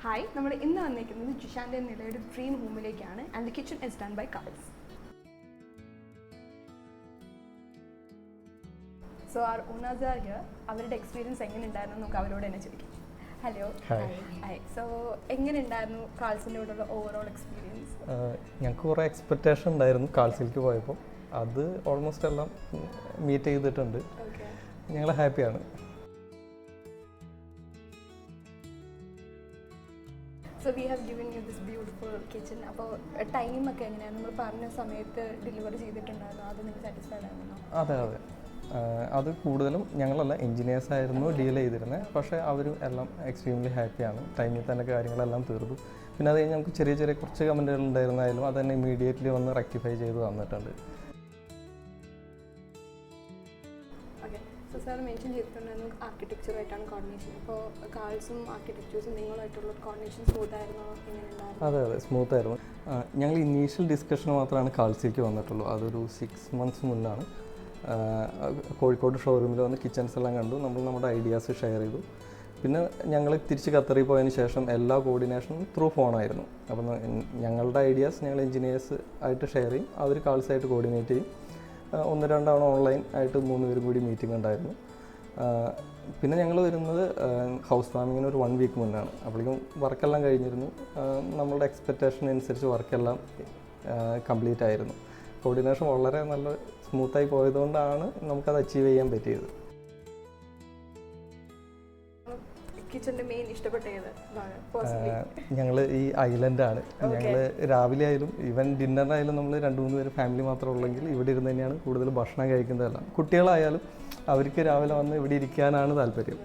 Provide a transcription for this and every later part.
Hi, നമ്മൾ ഇന്ന് വന്നിരിക്കുന്നത് ജിഷാൻ്റെ നിലയുടെ ഡ്രീം ഹോമിലേക്കാണ്. And the kitchen is done by Carl's. So our owners are here. അവരുടെ എക്സ്പീരിയൻസ് എങ്ങനെ ഉണ്ടായിരുന്നു നമുക്ക് അവരോട് തന്നെ ചോദിക്കാം. ഹലോ. ഹായ്. സോ എങ്ങനെ ഉണ്ടായിരുന്നു കാൾസിൻ്റെ കൂടെയുള്ള ഓവറോൾ എക്സ്പീരിയൻസ്? ഞങ്ങൾക്ക് കുറേ എക്സ്പെക്റ്റേഷൻ ഉണ്ടായിരുന്നു കാൾസിലേക്ക് പോയപ്പോൾ. അത് ഓൾമോസ്റ്റ് എല്ലാം മീറ്റ് ചെയ്തിട്ടുണ്ട്. ഞങ്ങൾ ഹാപ്പിയാണ്. So we have given you this beautiful kitchen. അപ്പോൾ ടൈമൊക്കെ എങ്ങനെയാണ്? നമ്മൾ പറഞ്ഞ സമയത്ത് ഡെലിവറി ചെയ്തിട്ടുണ്ടായിരുന്നു, അത് നിങ്ങൾ സാറ്റിസ്ഫൈഡ് ആയിരുന്നോ? അതെ. അത് കൂടുതലും ഞങ്ങളല്ല, എൻജിനീയേഴ്സ് ആയിരുന്നു ഡീൽ ചെയ്തിരുന്നത്. പക്ഷേ അവർ എല്ലാം എക്സ്ട്രീംലി ഹാപ്പിയാണ്. ടൈമിൽ തന്നെ കാര്യങ്ങളെല്ലാം തീർന്നു. പിന്നെ അത് കഴിഞ്ഞ് നമുക്ക് ചെറിയ കുറച്ച് കമൻറ്റുകൾ ഉണ്ടായിരുന്നാലും അത് തന്നെ ഇമ്മീഡിയറ്റ്ലി വന്ന് റെക്ടിഫൈ ചെയ്ത് തന്നിട്ടുണ്ട്. സോ സാർ മെൻഷൻ ചെയ്തിട്ടുണ്ടായിരുന്നു ആർക്കിടെക്ചറായിട്ടാണ് കോർഡിനേഷൻ. അപ്പോൾ കാൾസും ആർക്കിടെക്ചേഴ്സും നിങ്ങളായിട്ടുള്ള കോർഡിനേഷൻ സ്മൂത്ത് ആയിരുന്നോ? അതെ, സ്മൂത്ത് ആയിരുന്നു. ഞങ്ങൾ ഇനീഷ്യൽ ഡിസ്കഷൻ മാത്രമാണ് കാൾസിലേക്ക് വന്നിട്ടുള്ളൂ. അതൊരു 6 months മുന്നാണ്. കോഴിക്കോട് ഷോറൂമിൽ വന്ന് കിച്ചൺസ് എല്ലാം കണ്ടു. നമ്മൾ നമ്മുടെ ഐഡിയാസ് ഷെയർ ചെയ്തു. പിന്നെ ഞങ്ങൾ തിരിച്ച് ഖത്തറിൽ പോയതിന് ശേഷം എല്ലാ കോർഡിനേഷനും ത്രൂ ഫോണായിരുന്നു. അപ്പം ഞങ്ങളുടെ ഐഡിയാസ് ഞങ്ങൾ എൻജിനീയേഴ്സ് ആയിട്ട് ഷെയർ ചെയ്യും, അവർ കാൾസായിട്ട് കോർഡിനേറ്റ് ചെയ്യും. 1-2 തവണ ഓൺലൈൻ ആയിട്ട് 3 പേരും കൂടി മീറ്റിംഗ് ഉണ്ടായിരുന്നു. പിന്നെ ഞങ്ങൾ വരുന്നത് ഹൗസ് വാമിങ്ങിന് ഒരു 1 week മുന്നാണ്. അപ്പോഴേക്കും വർക്കെല്ലാം കഴിഞ്ഞിരുന്നു. നമ്മളുടെ എക്സ്പെക്റ്റേഷൻ അനുസരിച്ച് വർക്കെല്ലാം കംപ്ലീറ്റ് ആയിരുന്നു. കോർഡിനേഷൻ വളരെ നല്ല സ്മൂത്തായി പോയതുകൊണ്ടാണ് നമുക്കത് അച്ചീവ് ചെയ്യാൻ പറ്റിയത്. ഞങ്ങൾ ഈ ഐലൻഡാണ്. ഞങ്ങൾ രാവിലെ ആയാലും ഈവൻ ഡിന്നറിനായാലും നമ്മൾ 2-3 പേര് ഫാമിലി മാത്രം ഉള്ളെങ്കിൽ ഇവിടെ ഇരുന്ന് തന്നെയാണ് കൂടുതൽ ഭക്ഷണം കഴിക്കുന്നതെല്ലാം. കുട്ടികളായാലും അവർക്ക് രാവിലെ വന്ന് ഇവിടെ ഇരിക്കാനാണ് താല്പര്യം.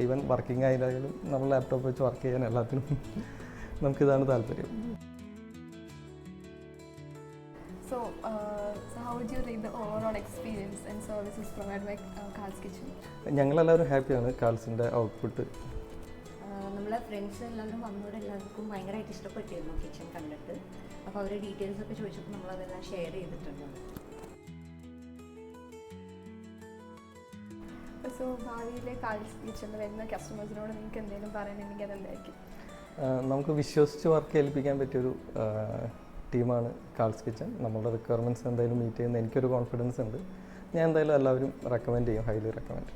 ഈവൻ വർക്കിംഗ് ആയാലും നമ്മൾ ലാപ്ടോപ്പ് വെച്ച് വർക്ക് ചെയ്യാൻ എല്ലാത്തിനും നമുക്കിതാണ് താല്പര്യം. So how would you rate the overall experience and services provided by Carl's Kitchen? ഞങ്ങളെല്ലാവരും ഹാപ്പിയാണ് കാൾസിൻ്റെ ഔട്ട്പുട്ട്. നമ്മളെ ഫ്രണ്ട്സ് എല്ലാവരും വന്നോടെ എല്ലാവർക്കും ഭയങ്കരമായിട്ട് ഇഷ്ടപ്പെട്ടിരുന്നു കിച്ചൺ കണ്ടിട്ട്. അപ്പോൾ അവരുടെ ഡീറ്റെയിൽസ് ഒക്കെ ചോദിച്ചപ്പോൾ നമ്മളതെല്ലാം ഷെയർ ചെയ്തിട്ടുണ്ട്. സോ ഭാവിയിലെ കാൾസ് കിച്ചണിൽ വരുന്ന കസ്റ്റമേഴ്സിനോട് നിങ്ങൾക്ക് എന്തെങ്കിലും പറയാനുണ്ടെങ്കിൽ അതെന്തായിരിക്കും? നമുക്ക് വിശ്വസിച്ച് വർക്ക് ഏൽപ്പിക്കാൻ പറ്റിയൊരു ടീമാണ് കാൾസ് കിച്ചൺ. നമ്മളുടെ റിക്വയർമെൻറ്റ്സ് എന്തായാലും മീറ്റ് ചെയ്യുന്ന എനിക്കൊരു കോൺഫിഡൻസ് ഉണ്ട്. ഞാൻ എന്തായാലും എല്ലാവരും റെക്കമെൻഡ് ചെയ്യും, highly recommend.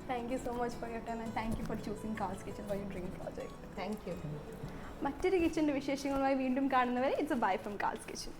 Thank you so much for your time and thank you for choosing Carl's Kitchen for your dream project. Thank you. മറ്റൊരു കിച്ചൻ്റെ വിശേഷങ്ങളുമായി വീണ്ടും കാണുന്നവരെ it's A bye from Carl's Kitchen.